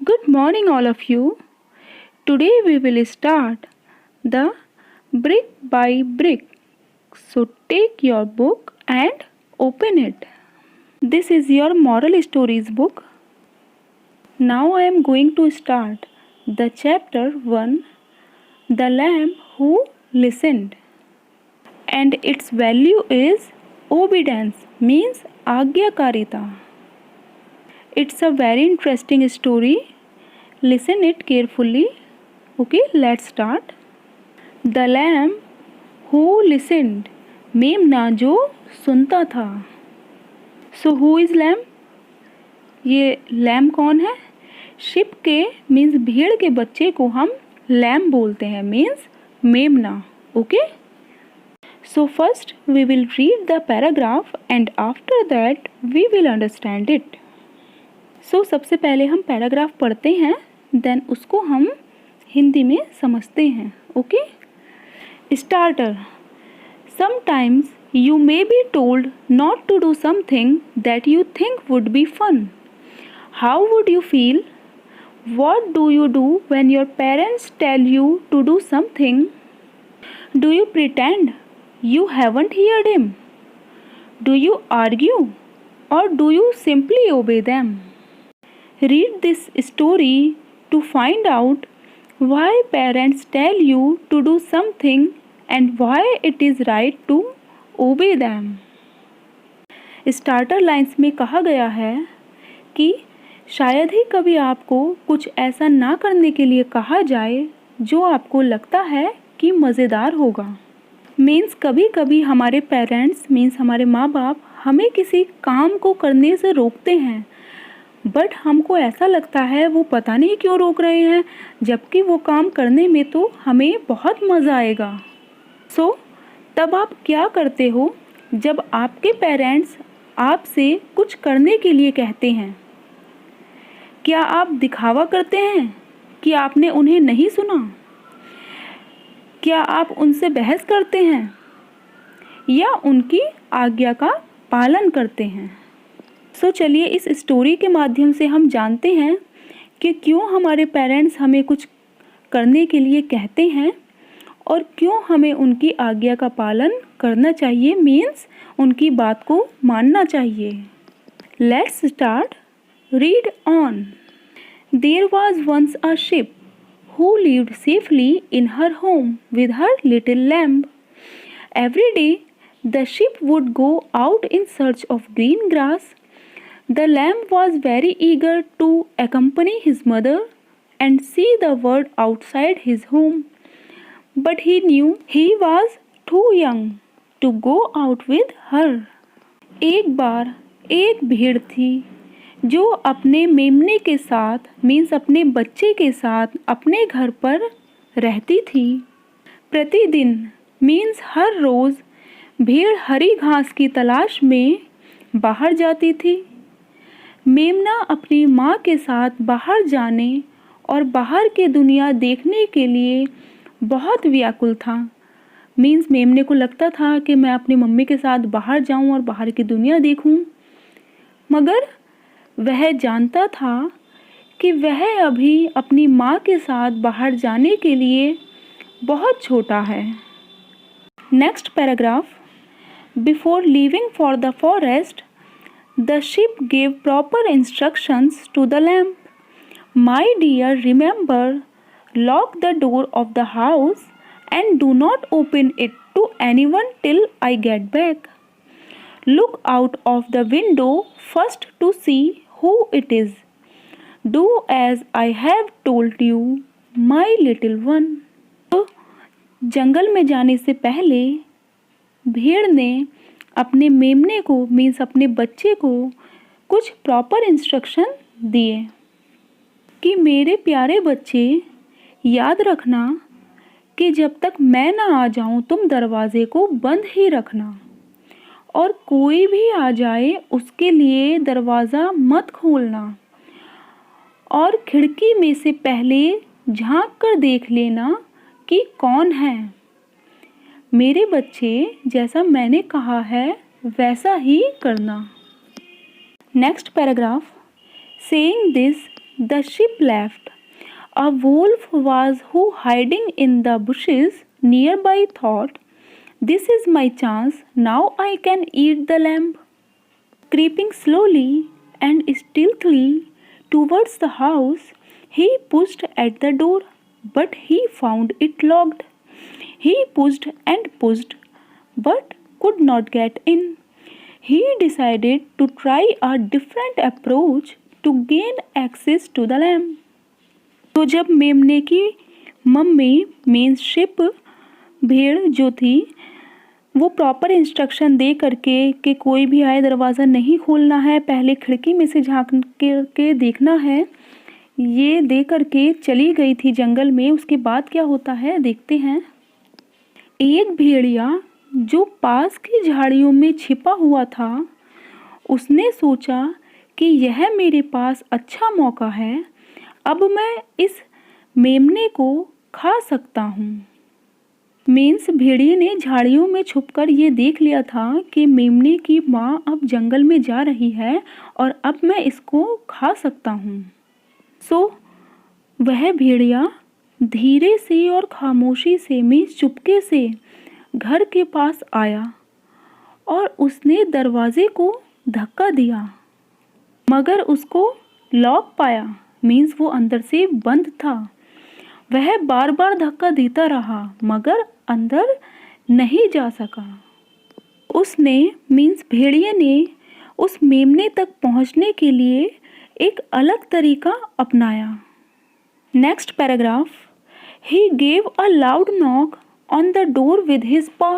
Good morning, all of you. Today we will start the brick by brick. So take your book and open it. This is your moral stories book. Now I am going to start the chapter 1, The Lamb Who Listened. And its value is obedience, means agyakarita. It's a very interesting story. Listen it carefully. Okay, let's start. The lamb who listened. मेमना जो सुनता था. So who is lamb? ये lamb कौन है? Ship के means भेड़ के बच्चे को हम लैम बोलते हैं, मीन्स मेमना. Okay, so first we will read the paragraph and after that we will understand it. So सबसे पहले हम पैराग्राफ पढ़ते हैं, देन उसको हम हिंदी में समझते हैं. Okay, starter. Sometimes you may be told not to do something that you think would be fun. How would you feel? What do you do when your parents tell you to do something? Do you pretend you haven't heard him? Do you argue or do you simply obey them? Read this story to find out why parents tell you to do something and why it is right to obey them. Starter lines में कहा गया है कि शायद ही कभी आपको कुछ ऐसा ना करने के लिए कहा जाए जो आपको लगता है कि मज़ेदार होगा. मीन्स कभी कभी हमारे पेरेंट्स मीन्स हमारे माँ बाप हमें किसी काम को करने से रोकते हैं, बट हमको ऐसा लगता है वो पता नहीं क्यों रोक रहे हैं, जबकि वो काम करने में तो हमें बहुत मज़ा आएगा. सो तब आप क्या करते हो जब आपके पेरेंट्स आपसे कुछ करने के लिए कहते हैं? क्या आप दिखावा करते हैं कि आपने उन्हें नहीं सुना? क्या आप उनसे बहस करते हैं या उनकी आज्ञा का पालन करते हैं? सो चलिए इस स्टोरी के माध्यम से हम जानते हैं कि क्यों हमारे पेरेंट्स हमें कुछ करने के लिए कहते हैं और क्यों हमें उनकी आज्ञा का पालन करना चाहिए, मीन्स उनकी बात को मानना चाहिए. Let's start. Read on. There was once a sheep who lived safely in her home with her little lamb. Every day the sheep would go out in search of green grass. The lamb was very eager to accompany his mother and see the world outside his home. But he knew he was too young to go out with her. एक बार एक भेड़ थी जो अपने मेमने के साथ means अपने बच्चे के साथ अपने घर पर रहती थी. प्रतिदिन मीन्स हर रोज़ भेड़ हरी घास की तलाश में बाहर जाती थी. मेमना अपनी माँ के साथ बाहर जाने और बाहर की दुनिया देखने के लिए बहुत व्याकुल था. मीन्स मेमने को लगता था कि मैं अपनी मम्मी के साथ बाहर जाऊं और बाहर की दुनिया देखूं, मगर वह जानता था कि वह अभी अपनी माँ के साथ बाहर जाने के लिए बहुत छोटा है. Next paragraph. Before leaving for the forest the sheep gave proper instructions to the lamb. My dear, remember, lock the door of the house and do not open it to anyone till I get back. Look out of the window first to see who it is. Do as I have told you, my little one. तो जंगल में जाने से पहले भेड़ ने अपने मेमने को मीन्स अपने बच्चे को कुछ प्रॉपर इंस्ट्रक्शन दिए कि मेरे प्यारे बच्चे, याद रखना कि जब तक मैं ना आ जाऊं तुम दरवाज़े को बंद ही रखना और कोई भी आ जाए उसके लिए दरवाज़ा मत खोलना और खिड़की में से पहले झांक कर देख लेना कि कौन है. मेरे बच्चे, जैसा मैंने कहा है वैसा ही करना. Next paragraph. Saying this the sheep left. A wolf was who hiding in the bushes nearby thought, "This is my chance, now I can eat the lamb." Creeping slowly and stealthily towards the house, he pushed at the door, but he found it locked. He pushed and pushed, but could not get in. He decided to try a different approach to gain access to the lamb. तो जब मेमने की mummy means ship भेड़ जो थी वो proper instruction दे करके कि कोई भी आए दरवाज़ा नहीं खोलना है, पहले खिड़की में से झांक के देखना है, ये दे करके चली गई थी जंगल में। उसके बाद क्या होता है देखते हैं। एक भेड़िया जो पास की झाड़ियों में छिपा हुआ था, उसने सोचा कि यह मेरे पास अच्छा मौका है, अब मैं इस मेमने को खा सकता हूँ। मीन्स भेड़िए ने झाड़ियों में छुपकर ये देख लिया था कि मेमने की माँ अब जंगल में जा रही है और अब मैं इसको खा सकता हूँ। सो वह भेड़िया धीरे से और खामोशी से मीन्स चुपके से घर के पास आया और उसने दरवाजे को धक्का दिया, मगर उसको लॉक पाया। मीन्स वो अंदर से बंद था। वह बार बार धक्का देता रहा मगर अंदर नहीं जा सका। उसने मीन्स भेड़िए ने उस मेमने तक पहुंचने के लिए एक अलग तरीका अपनाया। Next paragraph. He gave a loud knock on the door with his paw.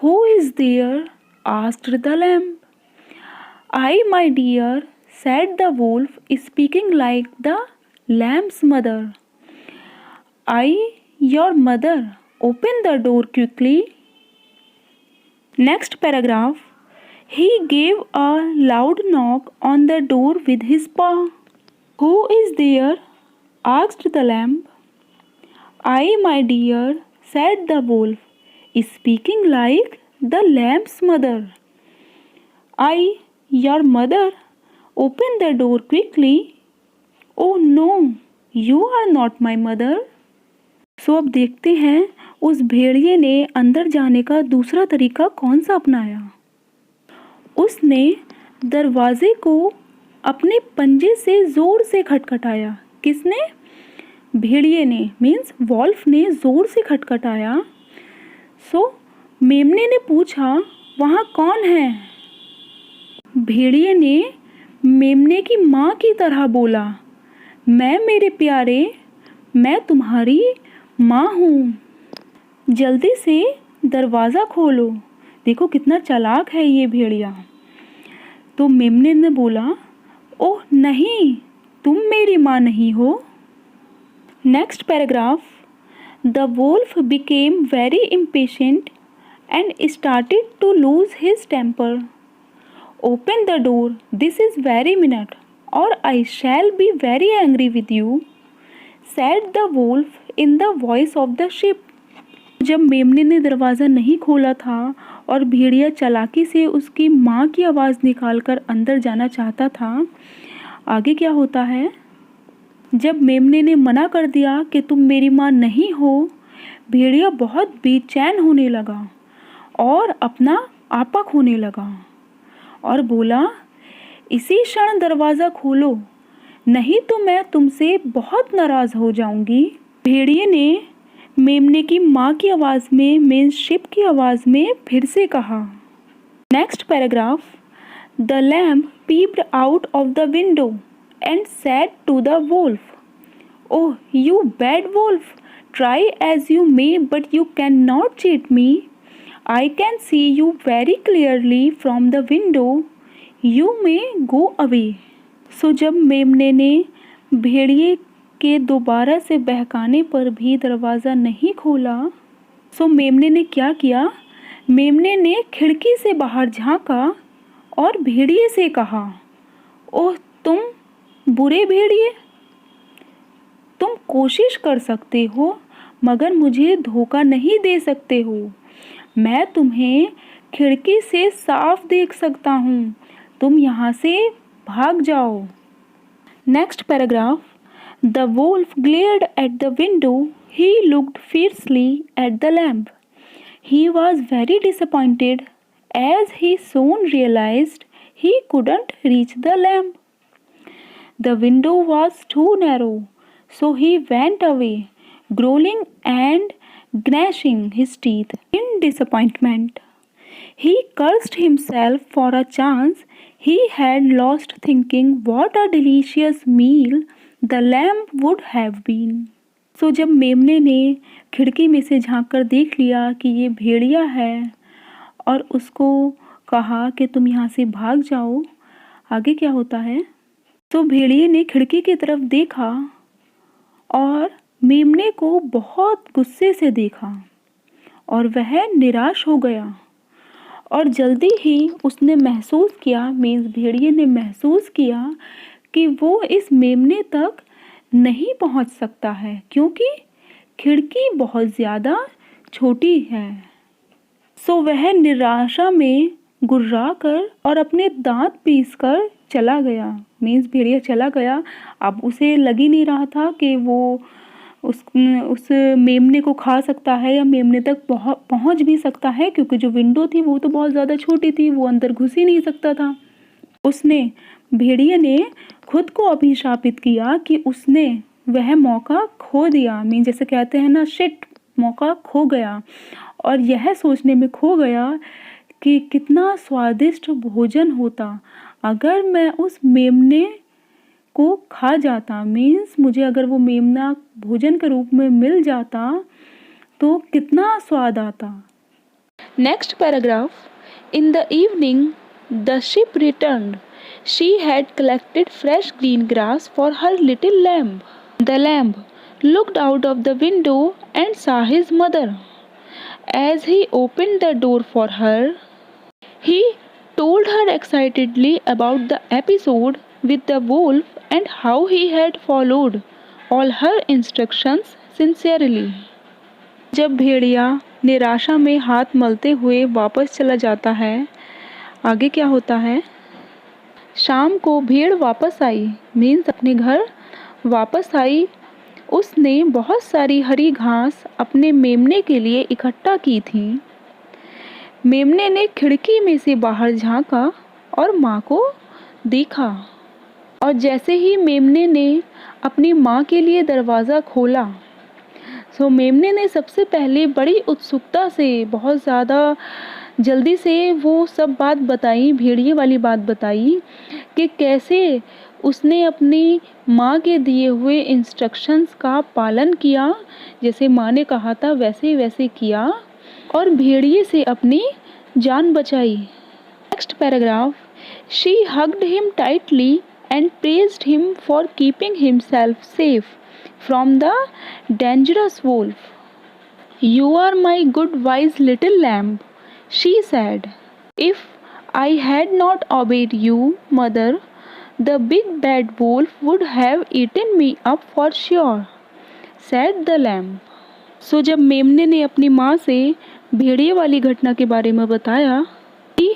"Who is there?" asked the lamb. "I, my dear," said the wolf, speaking like the lamb's mother. "I, your mother. Open the door quickly." Next paragraph. He gave a loud knock on the door with his paw. "Who is there?" asked the lamb. "I, my dear," said the wolf, speaking like the lamb's mother. "I, your mother. Open the door quickly." "Oh no, you are not my mother." सो अब देखते हैं उस भेड़िए ने अंदर जाने का दूसरा तरीका कौन सा अपनाया। उसने दरवाजे को अपने पंजे से ज़ोर से खटखटाया। किसने? भेड़िए ने मीन्स वॉल्फ ने ज़ोर से खटखटाया। सो मेमने ने पूछा वहाँ कौन है? भेड़िए ने मेमने की माँ की तरह बोला, मैं मेरे प्यारे, मैं तुम्हारी माँ हूँ, जल्दी से दरवाज़ा खोलो। देखो कितना चालाक है ये भेड़िया। तो मेमने ने बोला, ओह नहीं, तुम मेरी माँ नहीं हो। Next paragraph. The wolf became very impatient and started to lose his temper. "Open the door this is very minute, or I shall be very angry with you," said the wolf in the voice of the sheep. जब मेमने ने दरवाज़ा नहीं खोला था और भेड़िया चालाकी से उसकी माँ की आवाज़ निकालकर अंदर जाना चाहता था, आगे क्या होता है? जब मेमने ने मना कर दिया कि तुम मेरी माँ नहीं हो, भेड़िया बहुत बेचैन होने लगा और अपना आपा खोने लगा और बोला, इसी क्षण दरवाज़ा खोलो, नहीं तो मैं तुमसे बहुत नाराज़ हो जाऊंगी। भेड़िए ने मेमने की माँ की आवाज़ में मीन्स शिप की आवाज़ में फिर से कहा। Next paragraph. The lamb peeped out of the window and said to the wolf, "Oh, you bad wolf, try as you may, but you cannot cheat me. I can see you very clearly from the window. You may go away." सो जब मेमने ने भेड़िए के दोबारा से बहकाने पर भी दरवाज़ा नहीं खोला, सो मेमने ने क्या किया? मेमने ने खिड़की से बाहर झांका और भेड़िए से कहा, ओह तुम बुरे भेड़िए, तुम कोशिश कर सकते हो मगर मुझे धोखा नहीं दे सकते हो। मैं तुम्हें खिड़की से साफ देख सकता हूँ, तुम यहाँ से भाग जाओ। Next paragraph. The wolf glared at the window. He looked fiercely at the lamb. He was very disappointed as he soon realized he couldn't reach the lamb. The window was too narrow, so he went away, growling and gnashing his teeth in disappointment. He cursed himself for a chance he had lost, thinking what a delicious meal the lamb would have been. So जब मेमने ने खिड़की में से झांक कर देख लिया कि ये भेड़िया है और उसको कहा कि तुम यहाँ से भाग जाओ, आगे क्या होता है? तो भेड़िए ने खिड़की की तरफ देखा और मेमने को बहुत गुस्से से देखा और वह निराश हो गया और जल्दी ही उसने महसूस किया, मीन्स भेड़िए ने महसूस किया कि वो इस मेमने तक नहीं पहुंच सकता है क्योंकि खिड़की बहुत ज़्यादा छोटी है। सो वह निराशा में गुर्रा कर और अपने दांत पीस कर चला गया, मीन्स भेड़िया चला गया। अब उसे लग ही नहीं रहा था कि वो उस मेमने को खा सकता है या मेमने तक पहुंच भी सकता है, क्योंकि जो विंडो थी वो तो बहुत ज़्यादा छोटी थी, वो अंदर घुस ही नहीं सकता था। भेड़िए ने खुद को अभिशापित किया कि उसने वह मौका खो दिया, मीन जैसे कहते हैं ना, शिट, मौका खो गया। और यह सोचने में खो गया कि कितना स्वादिष्ट भोजन होता अगर मैं उस मेमने को खा जाता, मीन्स मुझे अगर वो मेमना भोजन के रूप में मिल जाता तो कितना स्वाद आता। Next paragraph. In the evening the ship returned. She had collected fresh green grass for her little lamb. The lamb looked out of the window and saw his mother. As he opened the door for her, he told her excitedly about the episode with the wolf and how he had followed all her instructions sincerely. जब भेड़िया निराशा में हाथ मलते हुए वापस चला जाता है, आगे क्या होता है? शाम को भेड़ वापस आई, मीन्स अपने घर वापस आई। उसने बहुत सारी हरी घास अपने मेमने के लिए इकट्ठा की थी। मेमने ने खिड़की में से बाहर झांका और माँ को देखा, और जैसे ही मेमने ने अपनी माँ के लिए दरवाज़ा खोला, तो मेमने ने सबसे पहले बड़ी उत्सुकता से, बहुत ज़्यादा जल्दी से वो सब बात बताई, भेड़िए वाली बात बताई कि कैसे उसने अपनी माँ के दिए हुए इंस्ट्रक्शंस का पालन किया, जैसे माँ ने कहा था वैसे वैसे किया, और भेड़िए से अपनी जान बचाई। Next paragraph. She hugged him tightly and praised him for keeping himself safe from the dangerous wolf. You are my good wise little lamb, she said. If I had not obeyed you mother, the big bad wolf would have eaten me up for sure, said the lamb. So जब मेमने ने अपनी माँ से भेड़िए वाली घटना के बारे में बताया कि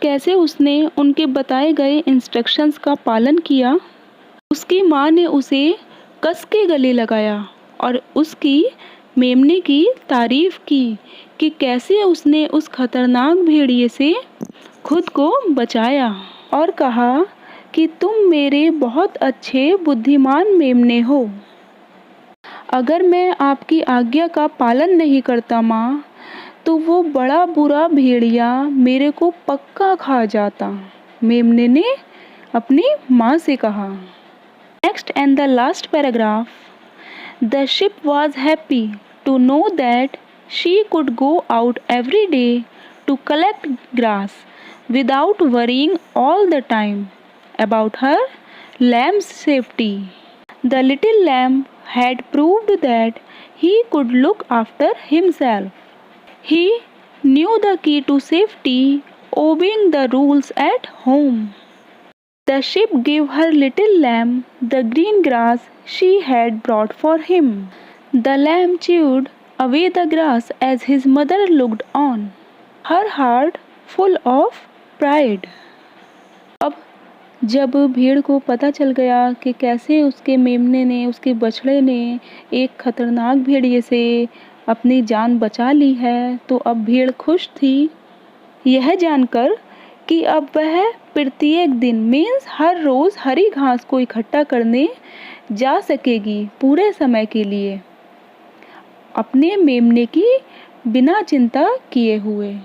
कैसे उसने उनके बताए गए इंस्ट्रक्शंस का पालन किया, उसकी माँ ने उसे कस के गले लगाया और उसकी, मेमने की तारीफ की कि कैसे उसने उस खतरनाक भेड़िए से खुद को बचाया, और कहा कि तुम मेरे बहुत अच्छे बुद्धिमान मेमने हो। अगर मैं आपकी आज्ञा का पालन नहीं करता माँ, तो वो बड़ा बुरा भेड़िया मेरे को पक्का खा जाता, मेमने ने अपनी माँ से कहा। Next and the last paragraph. The sheep was happy to know that she could go out every day to collect grass without worrying all the time about her lamb's safety. The little lamb had proved that he could look after himself. He knew the key to safety, obeying the rules at home. The sheep gave her little lamb the green grass she had brought for him. The lamb chewed away the grass as his mother looked on, her heart full of pride. अब जब भेड़ को पता चल गया कि कैसे उसके मेमने ने, उसके बछड़े ने एक खतरनाक भेड़िए से अपनी जान बचा ली है, तो अब भेड़ खुश थी यह जानकर कि अब वह प्रत्येक दिन मीन्स हर रोज़ हरी घास को इकट्ठा करने जा सकेगी पूरे समय के लिए, अपने मेमने की बिना चिंता किए हुए।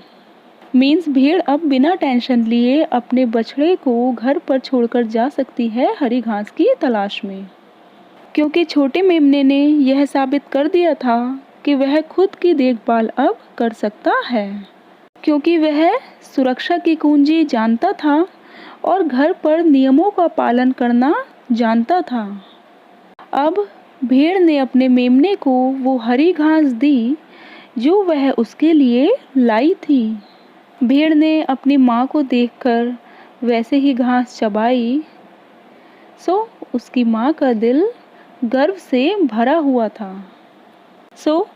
मीन्स भेड़ अब बिना टेंशन लिए अपने बछड़े को घर पर छोड़कर जा सकती है हरी घास की तलाश में, क्योंकि छोटे मेमने ने यह साबित कर दिया था कि वह खुद की देखभाल अब कर सकता है, क्योंकि वह सुरक्षा की कुंजी जानता था और घर पर नियमों का पालन करना जानता था। अब भेड़ ने अपने मेमने को वो हरी घास दी जो वह उसके लिए लाई थी। भेड़ ने अपनी माँ को देखकर वैसे ही घास चबाई, सो उसकी माँ का दिल गर्व से भरा हुआ था। सो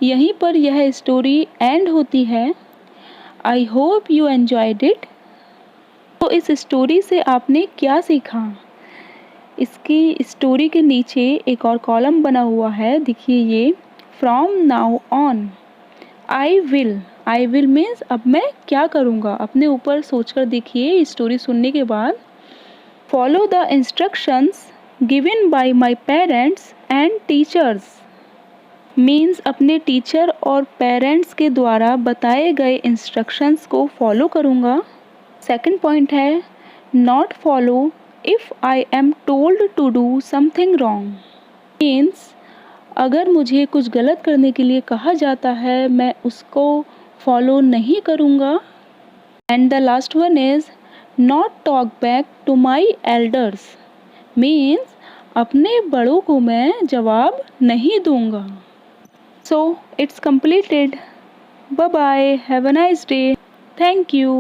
यहीं पर यह स्टोरी एंड होती है। I hope you enjoyed it. तो इस स्टोरी से आपने क्या सीखा? इसकी स्टोरी के नीचे एक और कॉलम बना हुआ है, देखिए ये, from now on I will means अब मैं क्या करूँगा, अपने ऊपर सोचकर देखिए स्टोरी सुनने के बाद। Follow the instructions given by my parents and teachers means अपने टीचर और पेरेंट्स के द्वारा बताए गए इंस्ट्रक्शंस को फॉलो करूँगा। सेकंड पॉइंट है not follow if I am told to do something wrong means अगर मुझे कुछ गलत करने के लिए कहा जाता है मैं उसको फॉलो नहीं करूँगा। And the last one is not talk back to my elders means अपने बड़ों को मैं जवाब नहीं दूँगा। So it's completed. Bye bye. Have a nice day. Thank you.